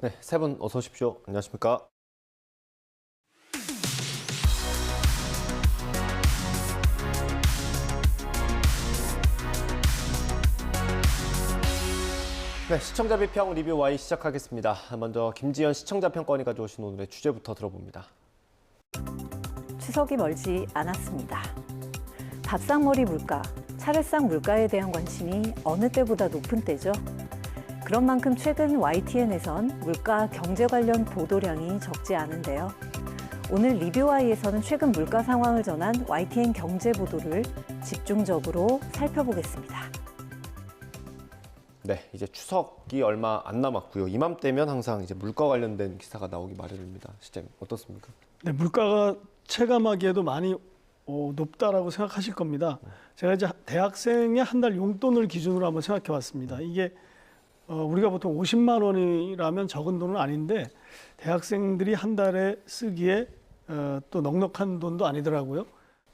네, 세 분 어서 오십시오. 안녕하십니까? 네, 시청자 비평 리뷰 Y 시작하겠습니다. 먼저 김지연 시청자 평가원이 가져오신 오늘의 주제부터 들어봅니다. 추석이 멀지 않았습니다. 밥상머리 물가, 차례상 물가에 대한 관심이 어느 때보다 높은 때죠. 그런 만큼 최근 YTN에선 물가 경제 관련 보도량이 적지 않은데요. 오늘 리뷰와이에서는 최근 물가 상황을 전한 YTN 경제 보도를 집중적으로 살펴보겠습니다. 네, 이제 추석이 얼마 안 남았고요. 이맘때면 항상 이제 물가 관련된 기사가 나오기 마련입니다. 시장님 어떻습니까? 네, 물가가 체감하기에도 많이 높다라고 생각하실 겁니다. 제가 이제 대학생의 한 달 용돈을 기준으로 한번 생각해 봤습니다. 이게 우리가 보통 50만 원이라면 적은 돈은 아닌데 대학생들이 한 달에 쓰기에 또 넉넉한 돈도 아니더라고요.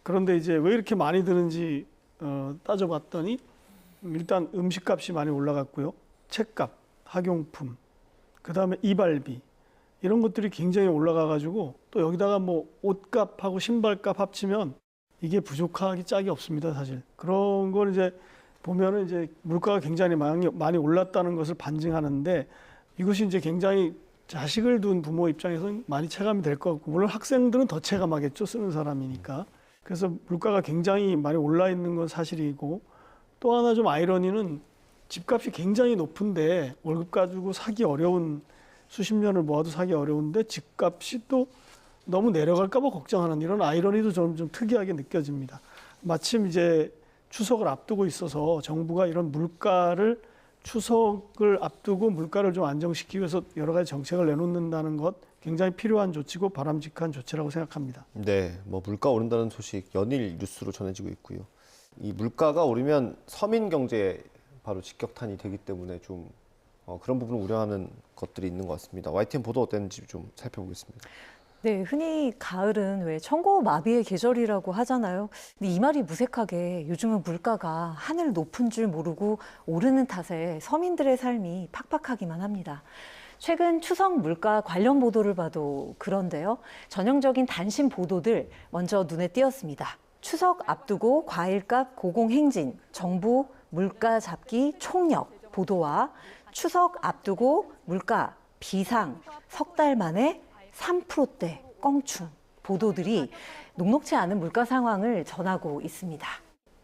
그런데 이제 왜 이렇게 많이 드는지 따져봤더니 일단 음식값이 많이 올라갔고요. 책값, 학용품, 그다음에 이발비 이런 것들이 굉장히 올라가가지고 또 여기다가 뭐 옷값하고 신발값 합치면 이게 부족하기 짝이 없습니다, 사실. 그런 걸 이제 보면은 이제 물가가 굉장히 많이 올랐다는 것을 반증하는데 이것이 이제 굉장히 자식을 둔 부모 입장에서는 많이 체감이 될 것 같고 물론 학생들은 더 체감하겠죠, 쓰는 사람이니까. 그래서 물가가 굉장히 많이 올라 있는 건 사실이고 또 하나 좀 아이러니는 집값이 굉장히 높은데 월급 가지고 사기 어려운 수십 년을 모아도 사기 어려운데 집값이 또 너무 내려갈까 봐 걱정하는 이런 아이러니도 좀 특이하게 느껴집니다. 마침 이제 추석을 앞두고 있어서 정부가 이런 물가를 추석을 앞두고 물가를 좀 안정시키기 위해서 여러 가지 정책을 내놓는다는 것 굉장히 필요한 조치고 바람직한 조치라고 생각합니다. 네, 뭐 물가 오른다는 소식 연일 뉴스로 전해지고 있고요. 이 물가가 오르면 서민 경제에 바로 직격탄이 되기 때문에 좀 그런 부분을 우려하는 것들이 있는 것 같습니다. YTN 보도 어땠는지 좀 살펴보겠습니다. 네, 흔히 가을은 왜 천고마비의 계절이라고 하잖아요. 근데 이 말이 무색하게 요즘은 물가가 하늘 높은 줄 모르고 오르는 탓에 서민들의 삶이 팍팍하기만 합니다. 최근 추석 물가 관련 보도를 봐도 그런데요. 전형적인 단신 보도들 먼저 눈에 띄었습니다. 추석 앞두고 과일값 고공행진, 정부 물가 잡기 총력 보도와 추석 앞두고 물가 비상 석 달 만에 3%대 껑충 보도들이 녹록지 않은 물가 상황을 전하고 있습니다.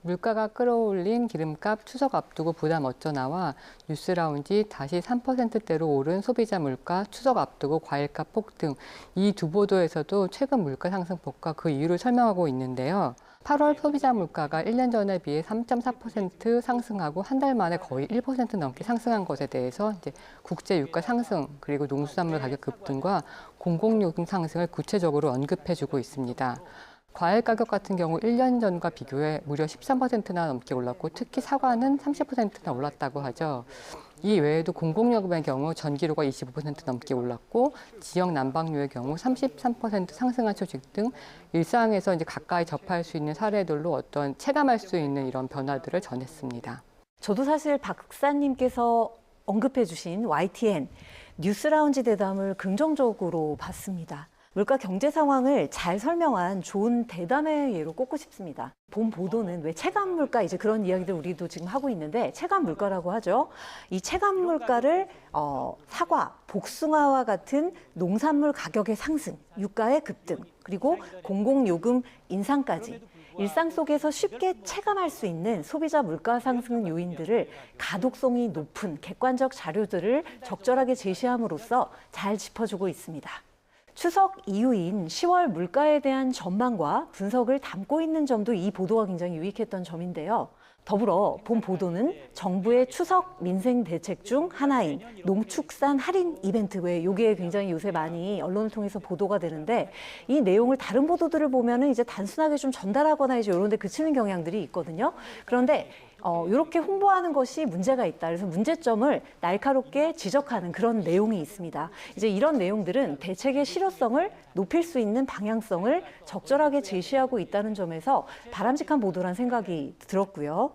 물가가 끌어올린 기름값 추석 앞두고 부담 어쩌나와 뉴스라운지 다시 3%대로 오른 소비자 물가 추석 앞두고 과일값 폭등 이 두 보도에서도 최근 물가 상승폭과 그 이유를 설명하고 있는데요. 8월 소비자 물가가 1년 전에 비해 3.4% 상승하고 한 달 만에 거의 1% 넘게 상승한 것에 대해서 이제 국제 유가 상승 그리고 농수산물 가격 급등과 공공요금 상승을 구체적으로 언급해주고 있습니다. 과일 가격 같은 경우 1년 전과 비교해 무려 13%나 넘게 올랐고 특히 사과는 30%나 올랐다고 하죠. 이 외에도 공공요금의 경우 전기료가 25% 넘게 올랐고 지역 난방료의 경우 33% 상승한 소식 등 일상에서 이제 가까이 접할 수 있는 사례들로 어떤 체감할 수 있는 이런 변화들을 전했습니다. 저도 사실 박사님께서 언급해 주신 YTN 뉴스라운지 대담을 긍정적으로 봤습니다. 물가 경제 상황을 잘 설명한 좋은 대담의 예로 꼽고 싶습니다. 본 보도는 왜 체감 물가 이제 그런 이야기들 우리도 지금 하고 있는데 체감 물가라고 하죠. 이 체감 물가를 사과, 복숭아와 같은 농산물 가격의 상승, 유가의 급등, 그리고 공공요금 인상까지 일상 속에서 쉽게 체감할 수 있는 소비자 물가 상승 요인들을 가독성이 높은 객관적 자료들을 적절하게 제시함으로써 잘 짚어주고 있습니다. 추석 이후인 10월 물가에 대한 전망과 분석을 담고 있는 점도 이 보도가 굉장히 유익했던 점인데요. 더불어 본 보도는 정부의 추석 민생 대책 중 하나인 농축산 할인 이벤트 외에 이게 굉장히 요새 많이 언론을 통해서 보도가 되는데 이 내용을 다른 보도들을 보면은 이제 단순하게 좀 전달하거나 이제 이런 데 그치는 경향들이 있거든요. 그런데 이렇게 홍보하는 것이 문제가 있다. 그래서 문제점을 날카롭게 지적하는 그런 내용이 있습니다. 이제 이런 내용들은 대책의 실효성을 높일 수 있는 방향성을 적절하게 제시하고 있다는 점에서 바람직한 보도란 생각이 들었고요.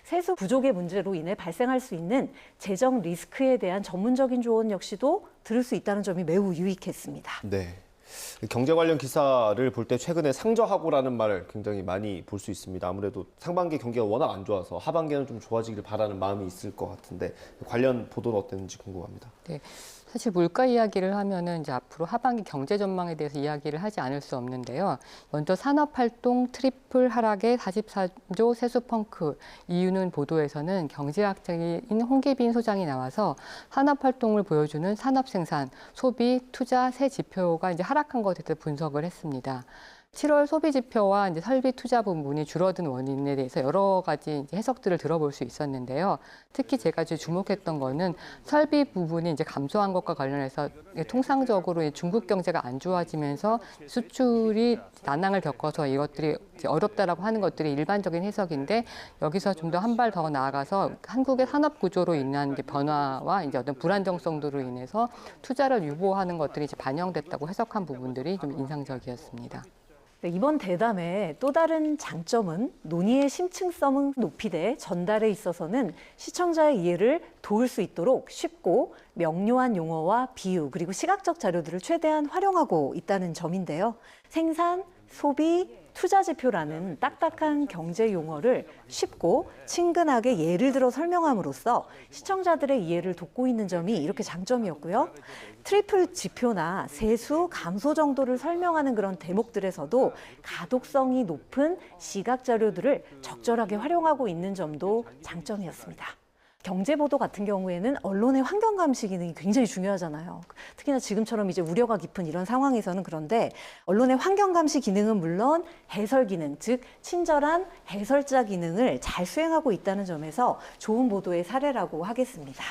세수 부족의 문제로 인해 발생할 수 있는 재정 리스크에 대한 전문적인 조언 역시도 들을 수 있다는 점이 매우 유익했습니다. 네. 경제 관련 기사를 볼 때 최근에 상저하고라는 말을 굉장히 많이 볼 수 있습니다. 아무래도 상반기 경기가 워낙 안 좋아서 하반기에는 좀 좋아지길 바라는 마음이 있을 것 같은데 관련 보도는 어땠는지 궁금합니다. 네. 사실 물가 이야기를 하면은 이제 앞으로 하반기 경제 전망에 대해서 이야기를 하지 않을 수 없는데요. 먼저 산업활동 트리플 하락의 44조 세수 펑크. 이유는 보도에서는 경제학자인 홍계빈 소장이 나와서 산업활동을 보여주는 산업생산, 소비, 투자 세 지표가 이제 하락한 것에 대해서 분석을 했습니다. 7월 소비 지표와 이제 설비 투자 부분이 줄어든 원인에 대해서 여러 가지 이제 해석들을 들어볼 수 있었는데요. 특히 제가 주목했던 거는 설비 부분이 이제 감소한 것과 관련해서 통상적으로 중국 경제가 안 좋아지면서 수출이 난항을 겪어서 이것들이 이제 어렵다라고 하는 것들이 일반적인 해석인데 여기서 좀 더 한 발 더 나아가서 한국의 산업 구조로 인한 이제 변화와 이제 어떤 불안정성으로 인해서 투자를 유보하는 것들이 이제 반영됐다고 해석한 부분들이 좀 인상적이었습니다. 네, 이번 대담의 또 다른 장점은 논의의 심층성은 높이되 전달에 있어서는 시청자의 이해를 도울 수 있도록 쉽고 명료한 용어와 비유 그리고 시각적 자료들을 최대한 활용하고 있다는 점인데요. 생산, 소비, 투자 지표라는 딱딱한 경제 용어를 쉽고 친근하게 예를 들어 설명함으로써 시청자들의 이해를 돕고 있는 점이 이렇게 장점이었고요. 트리플 지표나 세수, 감소 정도를 설명하는 그런 대목들에서도 가독성이 높은 시각 자료들을 적절하게 활용하고 있는 점도 장점이었습니다. 경제 보도 같은 경우에는 언론의 환경 감시 기능이 굉장히 중요하잖아요. 특히나 지금처럼 이제 우려가 깊은 이런 상황에서는 그런데 언론의 환경 감시 기능은 물론 해설 기능, 즉 친절한 해설자 기능을 잘 수행하고 있다는 점에서 좋은 보도의 사례라고 하겠습니다.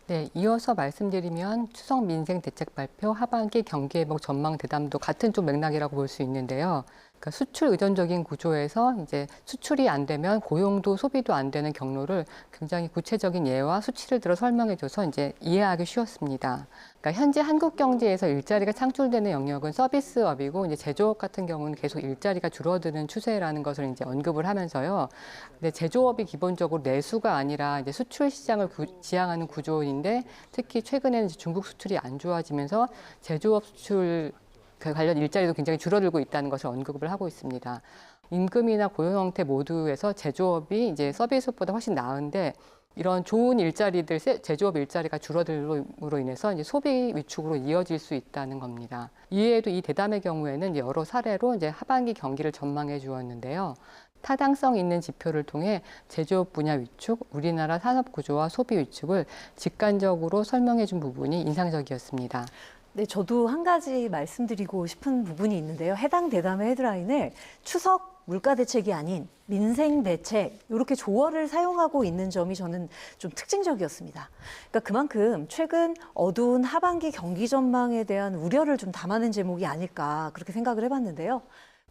네, 이어서 말씀드리면 추석 민생 대책 발표, 하반기 경기 회복 전망 대담도 같은 좀 맥락이라고 볼 수 있는데요. 그러니까 수출 의존적인 구조에서 이제 수출이 안 되면 고용도 소비도 안 되는 경로를 굉장히 구체적인 예와 수치를 들어 설명해줘서 이제 이해하기 쉬웠습니다. 그러니까 현재 한국 경제에서 일자리가 창출되는 영역은 서비스업이고 이제 제조업 같은 경우는 계속 일자리가 줄어드는 추세라는 것을 이제 언급을 하면서요. 근데 제조업이 기본적으로 내수가 아니라 이제 수출 시장을 지향하는 구조인데 특히 최근에는 이제 중국 수출이 안 좋아지면서 제조업 수출 관련 일자리도 굉장히 줄어들고 있다는 것을 언급을 하고 있습니다. 임금이나 고용 형태 모두에서 제조업이 이제 서비스업보다 훨씬 나은데 이런 좋은 일자리들, 제조업 일자리가 줄어들므로 인해서 이제 소비 위축으로 이어질 수 있다는 겁니다. 이외에도 이 대담의 경우에는 여러 사례로 이제 하반기 경기를 전망해 주었는데요. 타당성 있는 지표를 통해 제조업 분야 위축, 우리나라 산업 구조와 소비 위축을 직관적으로 설명해 준 부분이 인상적이었습니다. 네, 저도 한 가지 말씀드리고 싶은 부분이 있는데요. 해당 대담의 헤드라인을 추석 물가 대책이 아닌 민생 대책 이렇게 조어를 사용하고 있는 점이 저는 좀 특징적이었습니다. 그러니까 그만큼 최근 어두운 하반기 경기 전망에 대한 우려를 좀 담아낸 제목이 아닐까 그렇게 생각을 해봤는데요.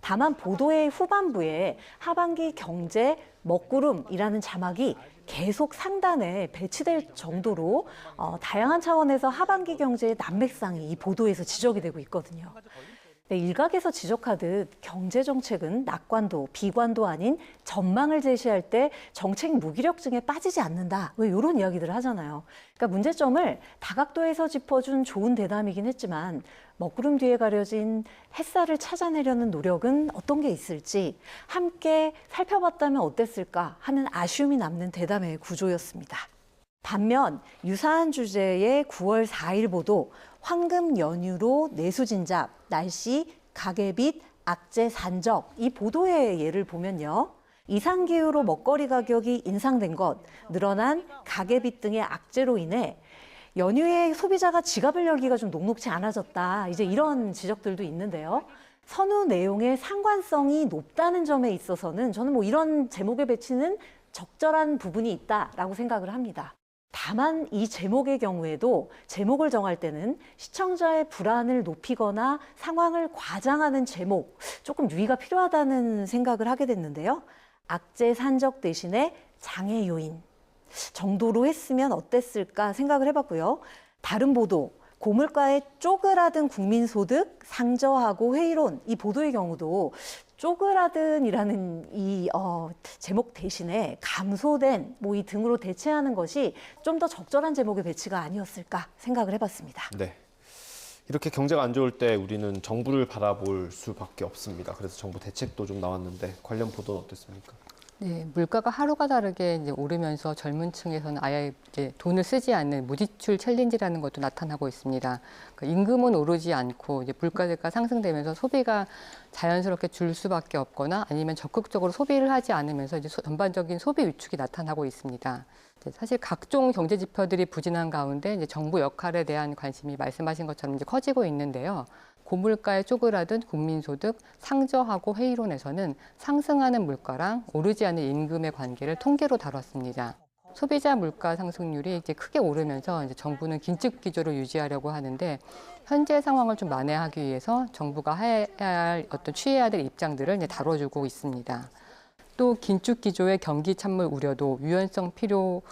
다만 보도의 후반부에 하반기 경제 먹구름이라는 자막이 계속 상단에 배치될 정도로 다양한 차원에서 하반기 경제의 난맥상이 이 보도에서 지적이 되고 있거든요. 네, 일각에서 지적하듯 경제정책은 낙관도 비관도 아닌 전망을 제시할 때 정책 무기력증에 빠지지 않는다. 왜 이런 이야기들을 하잖아요. 그러니까 문제점을 다각도에서 짚어준 좋은 대담이긴 했지만 먹구름 뒤에 가려진 햇살을 찾아내려는 노력은 어떤 게 있을지 함께 살펴봤다면 어땠을까 하는 아쉬움이 남는 대담의 구조였습니다. 반면 유사한 주제의 9월 4일 보도 황금 연휴로 내수진잡, 날씨, 가계빚, 악재 산적 이 보도의 예를 보면요. 이상기후로 먹거리 가격이 인상된 것, 늘어난 가계빚 등의 악재로 인해 연휴에 소비자가 지갑을 열기가 좀 녹록치 않아졌다. 이제 이런 지적들도 있는데요. 선우 내용의 상관성이 높다는 점에 있어서는 저는 뭐 이런 제목의 배치는 적절한 부분이 있다라고 생각을 합니다. 다만 이 제목의 경우에도 제목을 정할 때는 시청자의 불안을 높이거나 상황을 과장하는 제목, 조금 유의가 필요하다는 생각을 하게 됐는데요. 악재 산적 대신에 장애 요인 정도로 했으면 어땠을까 생각을 해봤고요. 다른 보도, 고물가의 쪼그라든 국민소득, 상저하고 회의론 이 보도의 경우도 쪼그라든이라는 이 제목 대신에 감소된 뭐 이 등으로 대체하는 것이 좀 더 적절한 제목의 배치가 아니었을까 생각을 해봤습니다. 네. 이렇게 경제가 안 좋을 때 우리는 정부를 바라볼 수밖에 없습니다. 그래서 정부 대책도 좀 나왔는데 관련 보도는 어땠습니까? 네, 물가가 하루가 다르게 이제 오르면서 젊은 층에서는 아예 이제 돈을 쓰지 않는 무지출 챌린지라는 것도 나타나고 있습니다. 그러니까 임금은 오르지 않고 이제 물가가 상승되면서 소비가 자연스럽게 줄 수밖에 없거나 아니면 적극적으로 소비를 하지 않으면서 이제 전반적인 소비 위축이 나타나고 있습니다. 사실 각종 경제 지표들이 부진한 가운데 이제 정부 역할에 대한 관심이 말씀하신 것처럼 이제 커지고 있는데요. 고물가에 쪼그라든 국민소득, 상저하고 회의론에서는 상승하는 물가랑 오르지 않는 임금의 관계를 통계로 다뤘습니다. 소비자 물가 상승률이 이제 크게 오르면서 이제 정부는 긴축 기조를 유지하려고 하는데 현재 상황을 좀 만회하기 위해서 정부가 해야 할 취해야 될 입장들을 이제 다뤄주고 있습니다. 또 긴축 기조의 경기 찬물 우려도 유연성 필요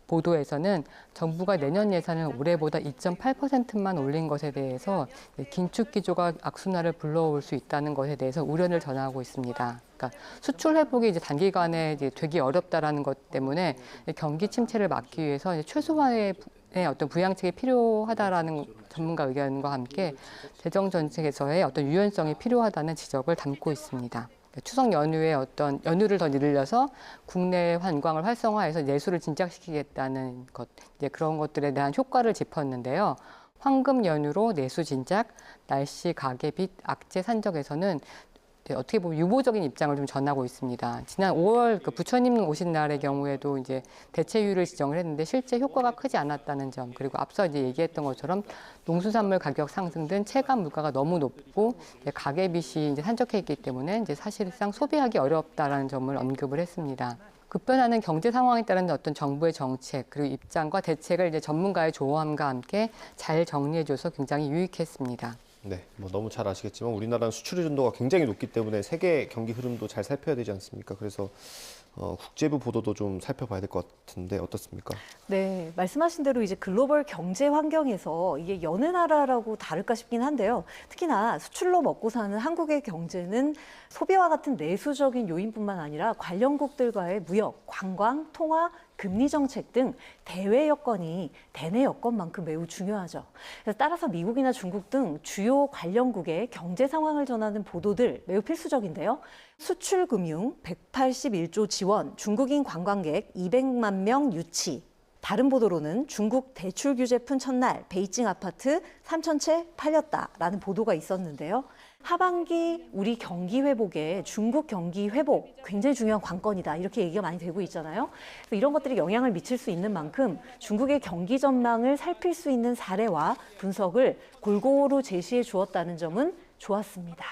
보도에서는 정부가 내년 예산을 올해보다 2.8%만 올린 것에 대해서 긴축 기조가 악순환을 불러올 수 있다는 것에 대해서 우려를 전하고 있습니다. 그러니까 수출 회복이 이제 단기간에 이제 되기 어렵다라는 것 때문에 경기 침체를 막기 위해서 이제 최소한의 어떤 부양책이 필요하다라는 전문가 의견과 함께 재정 정책에서의 어떤 유연성이 필요하다는 지적을 담고 있습니다. 추석 연휴에 어떤 연휴를 더 늘려서 국내 관광을 활성화해서 내수를 진작시키겠다는 것, 이제 그런 것들에 대한 효과를 짚었는데요. 황금 연휴로 내수 진작, 날씨 가계빚 악재 산적에서는 어떻게 보면 유보적인 입장을 좀 전하고 있습니다. 지난 5월 그 부처님 오신 날의 경우에도 이제 대체율을 지정을 했는데 실제 효과가 크지 않았다는 점, 그리고 앞서 이제 얘기했던 것처럼 농수산물 가격 상승 등 체감 물가가 너무 높고 이제 가계빚이 이제 산적해 있기 때문에 이제 사실상 소비하기 어렵다라는 점을 언급을 했습니다. 급변하는 경제 상황에 따른 어떤 정부의 정책 그리고 입장과 대책을 이제 전문가의 조언과 함께 잘 정리해줘서 굉장히 유익했습니다. 네, 뭐 너무 잘 아시겠지만 우리나라는 수출 의존도가 굉장히 높기 때문에 세계 경기 흐름도 잘 살펴야 되지 않습니까? 그래서 국제부 보도도 좀 살펴봐야 될 것 같은데 어떻습니까? 네, 말씀하신 대로 이제 글로벌 경제 환경에서 이게 여느 나라라고 다를까 싶긴 한데요. 특히나 수출로 먹고 사는 한국의 경제는 소비와 같은 내수적인 요인뿐만 아니라 관련국들과의 무역, 관광, 통화, 금리 정책 등 대외 여건이 대내 여건만큼 매우 중요하죠. 그래서 따라서 미국이나 중국 등 주요 관련국의 경제 상황을 전하는 보도들 매우 필수적인데요. 수출 금융 181조 지원, 중국인 관광객 200만 명 유치. 다른 보도로는 중국 대출 규제 푼 첫날 베이징 아파트 3,000채 팔렸다라는 보도가 있었는데요. 하반기 우리 경기 회복에 중국 경기 회복 굉장히 중요한 관건이다 이렇게 얘기가 많이 되고 있잖아요. 그래서 이런 것들이 영향을 미칠 수 있는 만큼 중국의 경기 전망을 살필 수 있는 사례와 분석을 골고루 제시해 주었다는 점은 좋았습니다.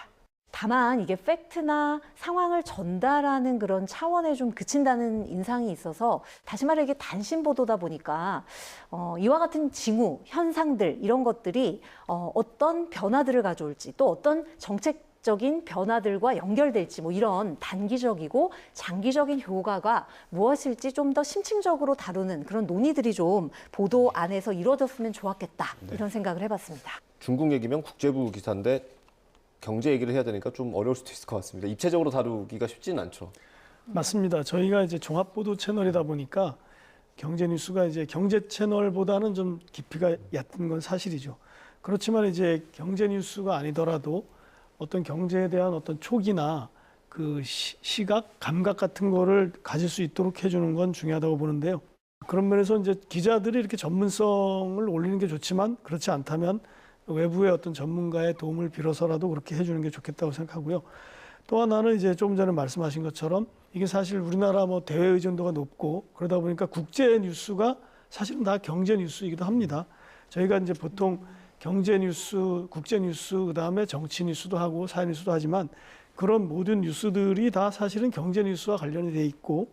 다만 이게 팩트나 상황을 전달하는 그런 차원에 좀 그친다는 인상이 있어서 다시 말해 이게 단신 보도다 보니까 이와 같은 징후, 현상들 이런 것들이 어떤 변화들을 가져올지 또 어떤 정책적인 변화들과 연결될지 뭐 이런 단기적이고 장기적인 효과가 무엇일지 좀 더 심층적으로 다루는 그런 논의들이 좀 보도 안에서 이루어졌으면 좋았겠다 이런 생각을 해봤습니다. 중국 얘기면 국제부 기사인데 경제 얘기를 해야 되니까 좀 어려울 수도 있을 것 같습니다. 입체적으로 다루기가 쉽지는 않죠. 맞습니다. 저희가 이제 종합보도 채널이다 보니까 경제 뉴스가 이제 경제 채널보다는 좀 깊이가 얕은 건 사실이죠. 그렇지만 이제 경제 뉴스가 아니더라도 어떤 경제에 대한 어떤 촉이나 그 시각, 감각 같은 거를 가질 수 있도록 해주는 건 중요하다고 보는데요. 그런 면에서 이제 기자들이 이렇게 전문성을 올리는 게 좋지만 그렇지 않다면 외부의 어떤 전문가의 도움을 빌어서라도 그렇게 해주는 게 좋겠다고 생각하고요. 또 하나는 이제 조금 전에 말씀하신 것처럼 이게 사실 우리나라 뭐 대외 의존도가 높고 그러다 보니까 국제 뉴스가 사실은 다 경제 뉴스이기도 합니다. 저희가 이제 보통 경제 뉴스, 국제 뉴스, 그다음에 정치 뉴스도 하고 사회 뉴스도 하지만 그런 모든 뉴스들이 다 사실은 경제 뉴스와 관련이 돼 있고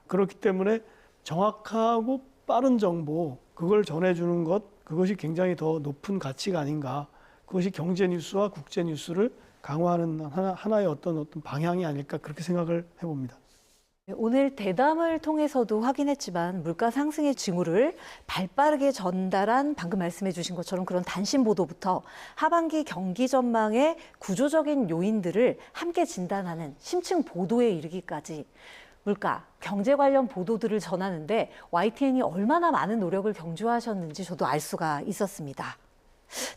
그렇기 때문에 정확하고 빠른 정보 그걸 전해주는 것 그것이 굉장히 더 높은 가치가 아닌가. 그것이 경제 뉴스와 국제 뉴스를 강화하는 하나의 어떤 방향이 아닐까 그렇게 생각을 해봅니다. 오늘 대담을 통해서도 확인했지만 물가 상승의 징후를 발빠르게 전달한 방금 말씀해 주신 것처럼 그런 단신 보도부터 하반기 경기 전망의 구조적인 요인들을 함께 진단하는 심층 보도에 이르기까지 물가, 경제 관련 보도들을 전하는데 YTN이 얼마나 많은 노력을 경주하셨는지 저도 알 수가 있었습니다.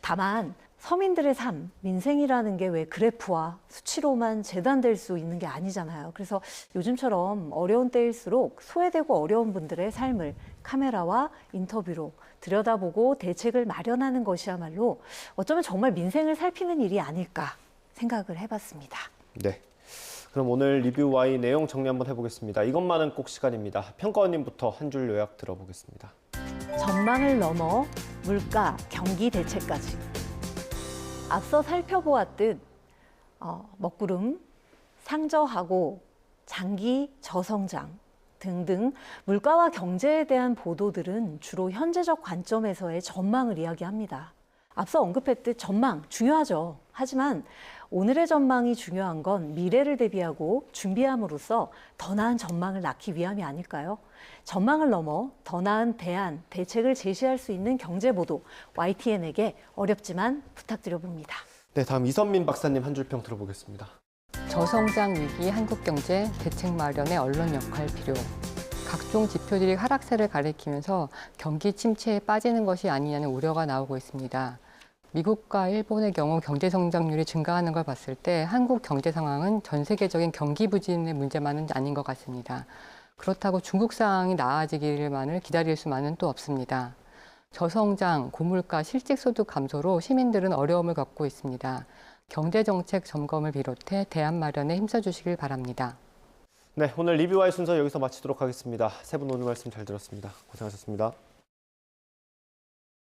다만 서민들의 삶, 민생이라는 게 왜 그래프와 수치로만 재단될 수 있는 게 아니잖아요. 그래서 요즘처럼 어려운 때일수록 소외되고 어려운 분들의 삶을 카메라와 인터뷰로 들여다보고 대책을 마련하는 것이야말로 어쩌면 정말 민생을 살피는 일이 아닐까 생각을 해봤습니다. 네. 그럼 오늘 리뷰 Y 내용 정리 한번 해보겠습니다. 이것만은 꼭 시간입니다. 평가원님부터 한 줄 요약 들어보겠습니다. 전망을 넘어 물가, 경기 대책까지. 앞서 살펴보았듯 먹구름, 상저하고 장기 저성장 등등 물가와 경제에 대한 보도들은 주로 현재적 관점에서의 전망을 이야기합니다. 앞서 언급했듯 전망 중요하죠. 하지만 오늘의 전망이 중요한 건 미래를 대비하고 준비함으로써 더 나은 전망을 낳기 위함이 아닐까요? 전망을 넘어 더 나은 대안, 대책을 제시할 수 있는 경제보도 YTN에게 어렵지만 부탁드려봅니다. 네, 다음 이선민 박사님 한 줄 평 들어보겠습니다. 저성장 위기 한국 경제 대책 마련에 언론 역할 필요. 각종 지표들이 하락세를 가리키면서 경기 침체에 빠지는 것이 아니냐는 우려가 나오고 있습니다. 미국과 일본의 경우 경제 성장률이 증가하는 걸 봤을 때 한국 경제 상황은 전 세계적인 경기 부진의 문제만은 아닌 것 같습니다. 그렇다고 중국 상황이 나아지기만을 기다릴 수만은 또 없습니다. 저성장, 고물가, 실직소득 감소로 시민들은 어려움을 겪고 있습니다. 경제정책 점검을 비롯해 대안 마련에 힘써주시길 바랍니다. 네, 오늘 리뷰와의 순서 여기서 마치도록 하겠습니다. 세 분 오늘 말씀 잘 들었습니다. 고생하셨습니다.